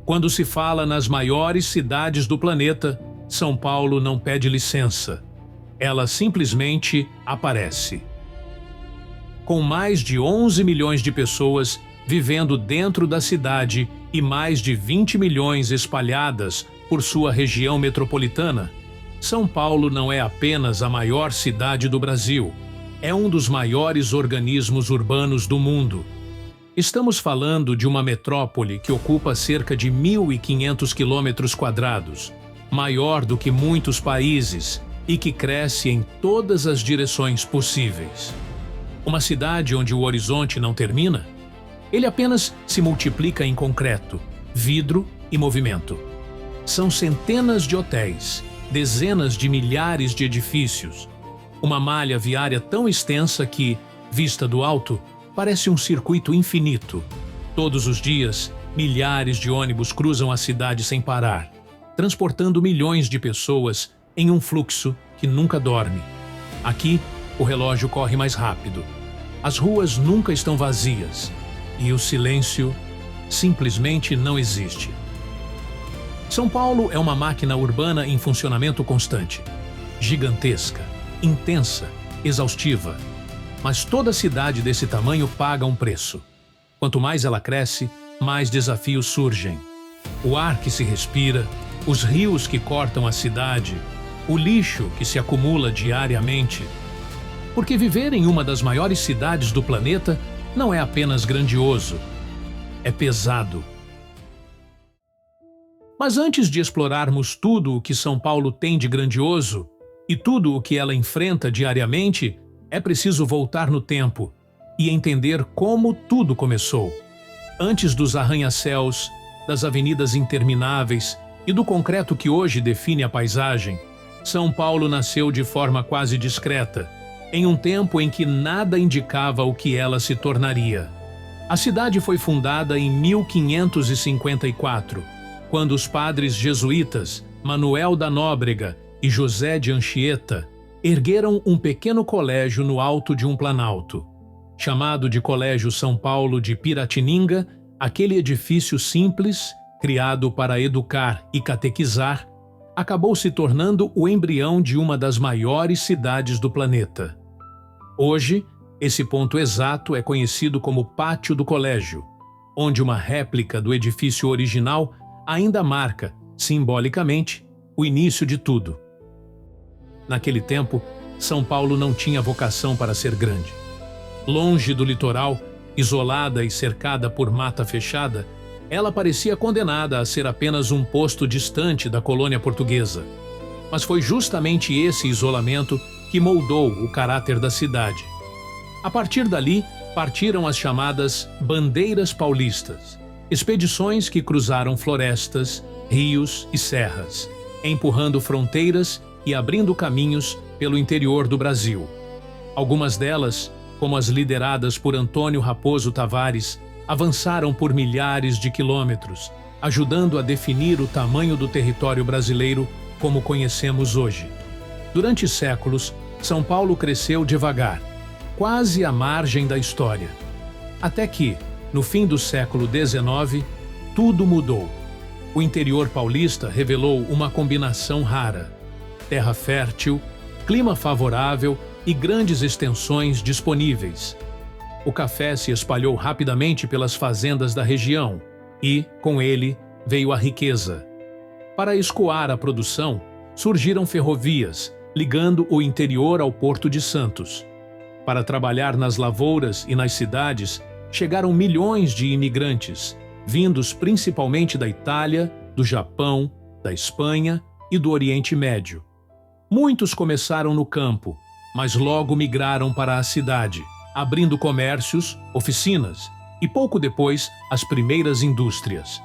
Quando se fala nas maiores cidades do planeta, São Paulo não pede licença. Ela simplesmente aparece. Com mais de 11 milhões de pessoas vivendo dentro da cidade e mais de 20 milhões espalhadas por sua região metropolitana, São Paulo não é apenas a maior cidade do Brasil, é um dos maiores organismos urbanos do mundo. Estamos falando de uma metrópole que ocupa cerca de 1.500 quilômetros quadrados, maior do que muitos países e que cresce em todas as direções possíveis. Uma cidade onde o horizonte não termina? Ele apenas se multiplica em concreto, vidro e movimento. São centenas de hotéis, dezenas de milhares de edifícios, uma malha viária tão extensa que, vista do alto, parece um circuito infinito. Todos os dias, milhares de ônibus cruzam a cidade sem parar, transportando milhões de pessoas em um fluxo que nunca dorme. Aqui, o relógio corre mais rápido. As ruas nunca estão vazias e o silêncio simplesmente não existe. São Paulo é uma máquina urbana em funcionamento constante, gigantesca, intensa, exaustiva. Mas toda cidade desse tamanho paga um preço. Quanto mais ela cresce, mais desafios surgem. O ar que se respira, os rios que cortam a cidade, o lixo que se acumula diariamente. Porque viver em uma das maiores cidades do planeta não é apenas grandioso, é pesado. Mas antes de explorarmos tudo o que São Paulo tem de grandioso e tudo o que ela enfrenta diariamente, é preciso voltar no tempo e entender como tudo começou. Antes dos arranha-céus, das avenidas intermináveis e do concreto que hoje define a paisagem, São Paulo nasceu de forma quase discreta, em um tempo em que nada indicava o que ela se tornaria. A cidade foi fundada em 1554, quando os padres jesuítas Manuel da Nóbrega e José de Anchieta ergueram um pequeno colégio no alto de um planalto. Chamado de Colégio São Paulo de Piratininga, aquele edifício simples, criado para educar e catequizar, acabou se tornando o embrião de uma das maiores cidades do planeta. Hoje, esse ponto exato é conhecido como Pátio do Colégio, onde uma réplica do edifício original ainda marca, simbolicamente, o início de tudo. Naquele tempo, São Paulo não tinha vocação para ser grande. Longe do litoral, isolada e cercada por mata fechada, ela parecia condenada a ser apenas um posto distante da colônia portuguesa. Mas foi justamente esse isolamento que moldou o caráter da cidade. A partir dali, partiram as chamadas Bandeiras Paulistas, expedições que cruzaram florestas, rios e serras, empurrando fronteiras e abrindo caminhos pelo interior do Brasil. Algumas delas, como as lideradas por Antônio Raposo Tavares, avançaram por milhares de quilômetros, ajudando a definir o tamanho do território brasileiro como conhecemos hoje. Durante séculos, São Paulo cresceu devagar, quase à margem da história. Até que, no fim do século XIX, tudo mudou. O interior paulista revelou uma combinação rara: terra fértil, clima favorável e grandes extensões disponíveis. O café se espalhou rapidamente pelas fazendas da região e, com ele, veio a riqueza. Para escoar a produção, surgiram ferrovias, ligando o interior ao Porto de Santos. Para trabalhar nas lavouras e nas cidades, chegaram milhões de imigrantes, vindos principalmente da Itália, do Japão, da Espanha e do Oriente Médio. Muitos começaram no campo, mas logo migraram para a cidade, abrindo comércios, oficinas e pouco depois as primeiras indústrias.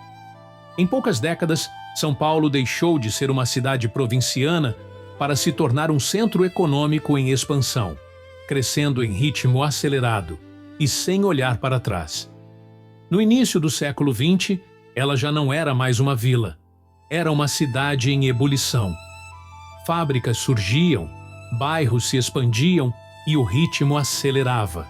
Em poucas décadas, São Paulo deixou de ser uma cidade provinciana para se tornar um centro econômico em expansão, crescendo em ritmo acelerado e sem olhar para trás. No início do século XX, ela já não era mais uma vila, era uma cidade em ebulição. Fábricas surgiam, bairros se expandiam e o ritmo acelerava.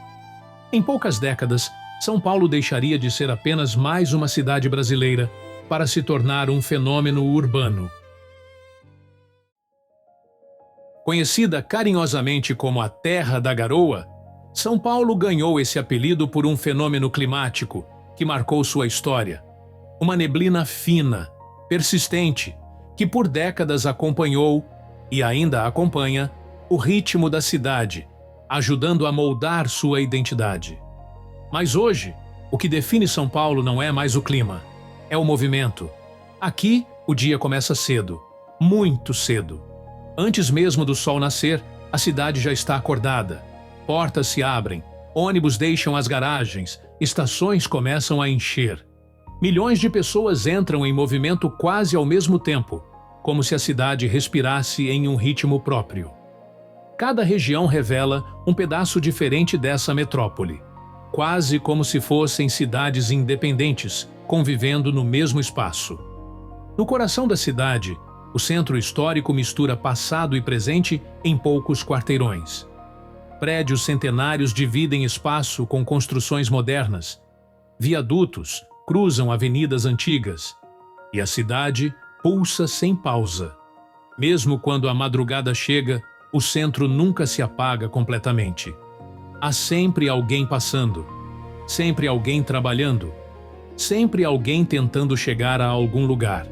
Em poucas décadas, São Paulo deixaria de ser apenas mais uma cidade brasileira para se tornar um fenômeno urbano. Conhecida carinhosamente como a Terra da Garoa, São Paulo ganhou esse apelido por um fenômeno climático que marcou sua história. Uma neblina fina, persistente, que por décadas acompanhou, e ainda acompanha, o ritmo da cidade, ajudando a moldar sua identidade. Mas hoje, o que define São Paulo não é mais o clima, é o movimento. Aqui, o dia começa cedo, muito cedo. Antes mesmo do sol nascer, a cidade já está acordada. Portas se abrem, ônibus deixam as garagens, estações começam a encher. Milhões de pessoas entram em movimento quase ao mesmo tempo, como se a cidade respirasse em um ritmo próprio. Cada região revela um pedaço diferente dessa metrópole, quase como se fossem cidades independentes, convivendo no mesmo espaço. No coração da cidade, o centro histórico mistura passado e presente em poucos quarteirões. Prédios centenários dividem espaço com construções modernas. Viadutos cruzam avenidas antigas. E a cidade pulsa sem pausa. Mesmo quando a madrugada chega, o centro nunca se apaga completamente. Há sempre alguém passando, sempre alguém trabalhando, sempre alguém tentando chegar a algum lugar.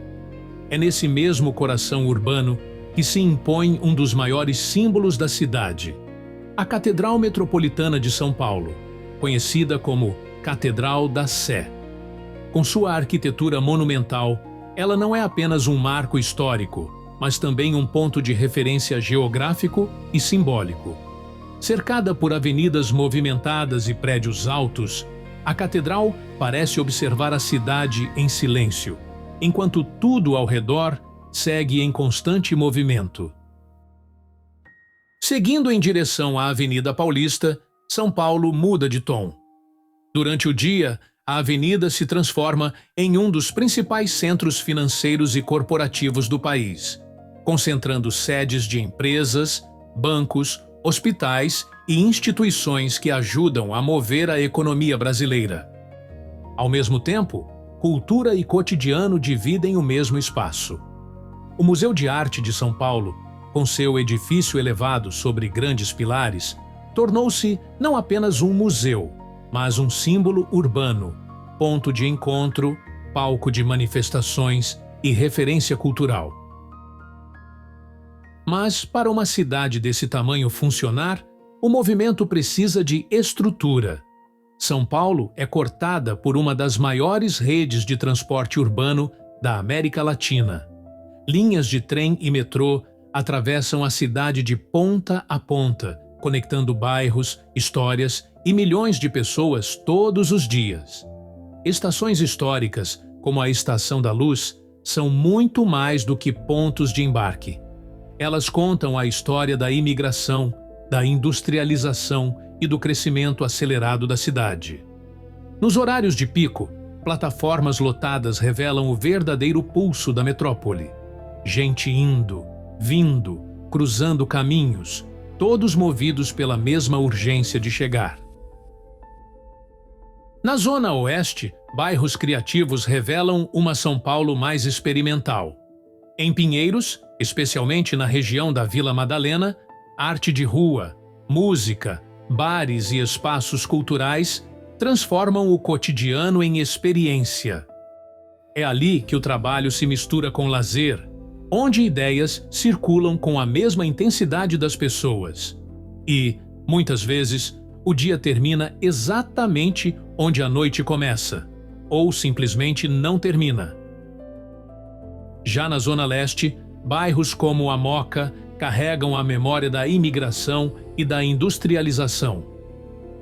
É nesse mesmo coração urbano que se impõe um dos maiores símbolos da cidade, a Catedral Metropolitana de São Paulo, conhecida como Catedral da Sé. Com sua arquitetura monumental, ela não é apenas um marco histórico, mas também um ponto de referência geográfico e simbólico. Cercada por avenidas movimentadas e prédios altos, a catedral parece observar a cidade em silêncio, enquanto tudo ao redor segue em constante movimento. Seguindo em direção à Avenida Paulista, São Paulo muda de tom. Durante o dia, a avenida se transforma em um dos principais centros financeiros e corporativos do país, concentrando sedes de empresas, bancos, hospitais e instituições que ajudam a mover a economia brasileira. Ao mesmo tempo, cultura e cotidiano dividem o mesmo espaço. O Museu de Arte de São Paulo, com seu edifício elevado sobre grandes pilares, tornou-se não apenas um museu, mas um símbolo urbano, ponto de encontro, palco de manifestações e referência cultural. Mas, para uma cidade desse tamanho funcionar, o movimento precisa de estrutura. São Paulo é cortada por uma das maiores redes de transporte urbano da América Latina. Linhas de trem e metrô atravessam a cidade de ponta a ponta, conectando bairros, histórias e milhões de pessoas todos os dias. Estações históricas, como a Estação da Luz, são muito mais do que pontos de embarque. Elas contam a história da imigração, da industrialização e do crescimento acelerado da cidade. Nos horários de pico, plataformas lotadas revelam o verdadeiro pulso da metrópole. Gente indo, vindo, cruzando caminhos, todos movidos pela mesma urgência de chegar. Na Zona Oeste, bairros criativos revelam uma São Paulo mais experimental. Em Pinheiros, especialmente na região da Vila Madalena, arte de rua, música, bares e espaços culturais transformam o cotidiano em experiência. É ali que o trabalho se mistura com lazer, onde ideias circulam com a mesma intensidade das pessoas. E, muitas vezes, o dia termina exatamente onde a noite começa, ou simplesmente não termina. Já na Zona Leste, bairros como a Moca carregam a memória da imigração e da industrialização.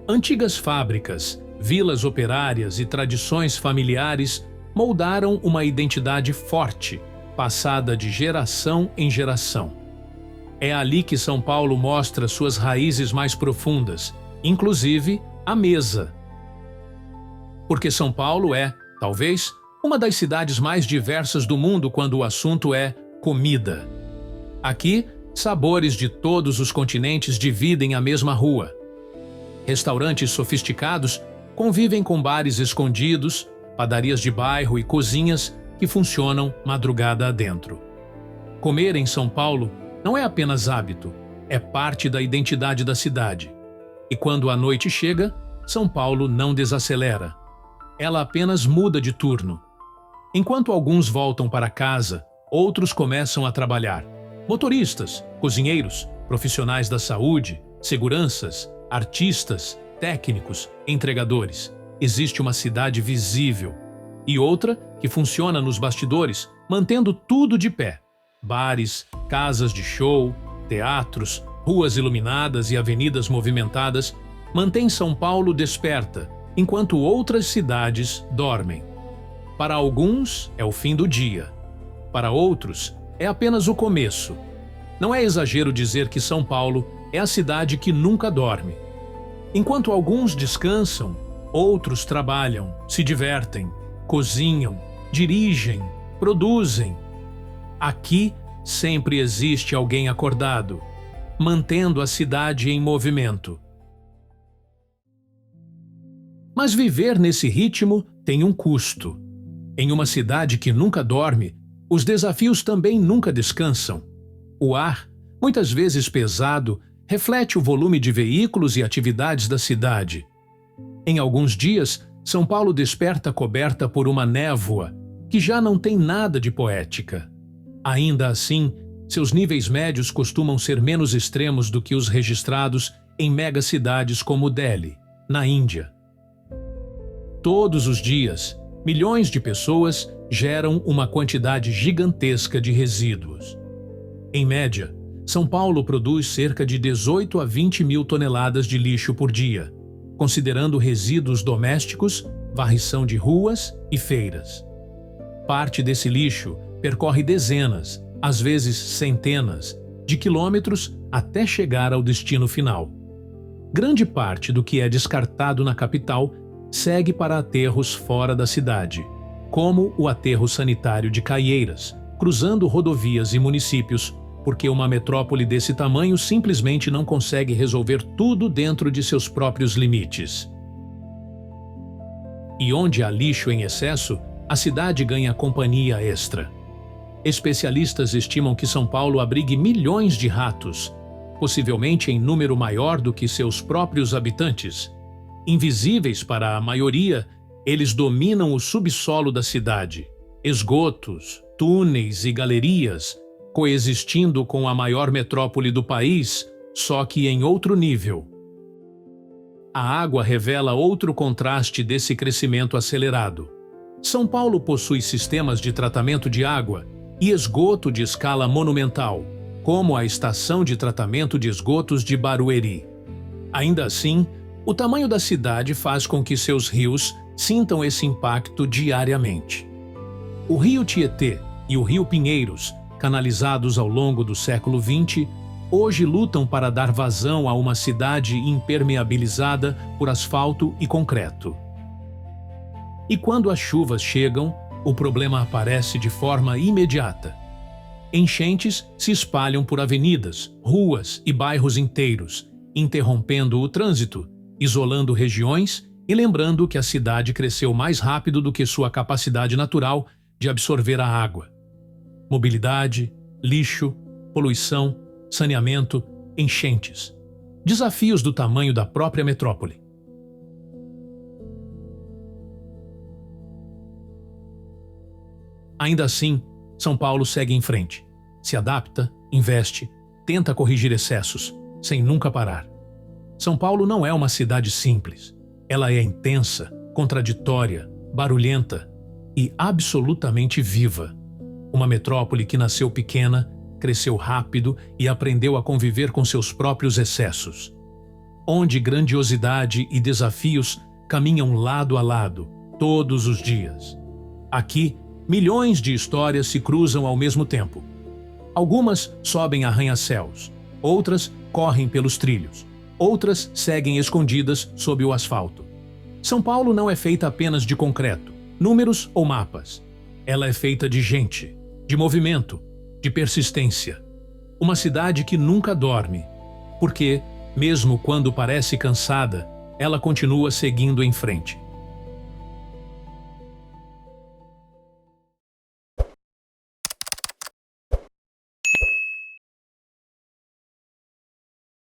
Antigas fábricas, vilas operárias e tradições familiares moldaram uma identidade forte, passada de geração em geração. É ali que São Paulo mostra suas raízes mais profundas, inclusive a mesa. Porque São Paulo é, talvez, uma das cidades mais diversas do mundo quando o assunto é comida. Aqui, sabores de todos os continentes dividem a mesma rua. Restaurantes sofisticados convivem com bares escondidos, padarias de bairro e cozinhas que funcionam madrugada adentro. Comer em São Paulo não é apenas hábito, é parte da identidade da cidade. E quando a noite chega, São Paulo não desacelera. Ela apenas muda de turno. Enquanto alguns voltam para casa, outros começam a trabalhar. Motoristas, cozinheiros, profissionais da saúde, seguranças, artistas, técnicos, entregadores. Existe uma cidade visível. E outra que funciona nos bastidores, mantendo tudo de pé. Bares, casas de show, teatros, ruas iluminadas e avenidas movimentadas mantêm São Paulo desperta, enquanto outras cidades dormem. Para alguns é o fim do dia. Para outros é apenas o começo. Não é exagero dizer que São Paulo é a cidade que nunca dorme. Enquanto alguns descansam, outros trabalham, se divertem, cozinham, dirigem, produzem. Aqui sempre existe alguém acordado, mantendo a cidade em movimento. Mas viver nesse ritmo tem um custo. Em uma cidade que nunca dorme, os desafios também nunca descansam. O ar, muitas vezes pesado, reflete o volume de veículos e atividades da cidade. Em alguns dias, São Paulo desperta coberta por uma névoa que já não tem nada de poética. Ainda assim, seus níveis médios costumam ser menos extremos do que os registrados em megacidades como Delhi, na Índia. Todos os dias, milhões de pessoas geram uma quantidade gigantesca de resíduos. Em média, São Paulo produz cerca de 18 a 20 mil toneladas de lixo por dia, considerando resíduos domésticos, varrição de ruas e feiras. Parte desse lixo percorre dezenas, às vezes centenas, de quilômetros até chegar ao destino final. Grande parte do que é descartado na capital segue para aterros fora da cidade, como o aterro sanitário de Caieiras, cruzando rodovias e municípios, porque uma metrópole desse tamanho simplesmente não consegue resolver tudo dentro de seus próprios limites. E onde há lixo em excesso, a cidade ganha companhia extra. Especialistas estimam que São Paulo abrigue milhões de ratos, possivelmente em número maior do que seus próprios habitantes. Invisíveis para a maioria, eles dominam o subsolo da cidade, esgotos, túneis e galerias, coexistindo com a maior metrópole do país, só que em outro nível. A água revela outro contraste desse crescimento acelerado. São Paulo possui sistemas de tratamento de água e esgoto de escala monumental, como a estação de tratamento de esgotos de Barueri. Ainda assim, o tamanho da cidade faz com que seus rios sintam esse impacto diariamente. O rio Tietê e o rio Pinheiros, canalizados ao longo do século XX, hoje lutam para dar vazão a uma cidade impermeabilizada por asfalto e concreto. E quando as chuvas chegam, o problema aparece de forma imediata. Enchentes se espalham por avenidas, ruas e bairros inteiros, interrompendo o trânsito, isolando regiões e lembrando que a cidade cresceu mais rápido do que sua capacidade natural de absorver a água. Mobilidade, lixo, poluição, saneamento, enchentes. Desafios do tamanho da própria metrópole. Ainda assim, São Paulo segue em frente. Se adapta, investe, tenta corrigir excessos, sem nunca parar. São Paulo não é uma cidade simples. Ela é intensa, contraditória, barulhenta e absolutamente viva. Uma metrópole que nasceu pequena, cresceu rápido e aprendeu a conviver com seus próprios excessos. Onde grandiosidade e desafios caminham lado a lado, todos os dias. Aqui, milhões de histórias se cruzam ao mesmo tempo. Algumas sobem arranha-céus, outras correm pelos trilhos, outras seguem escondidas sob o asfalto. São Paulo não é feita apenas de concreto, números ou mapas. Ela é feita de gente, de movimento, de persistência. Uma cidade que nunca dorme, porque, mesmo quando parece cansada, ela continua seguindo em frente.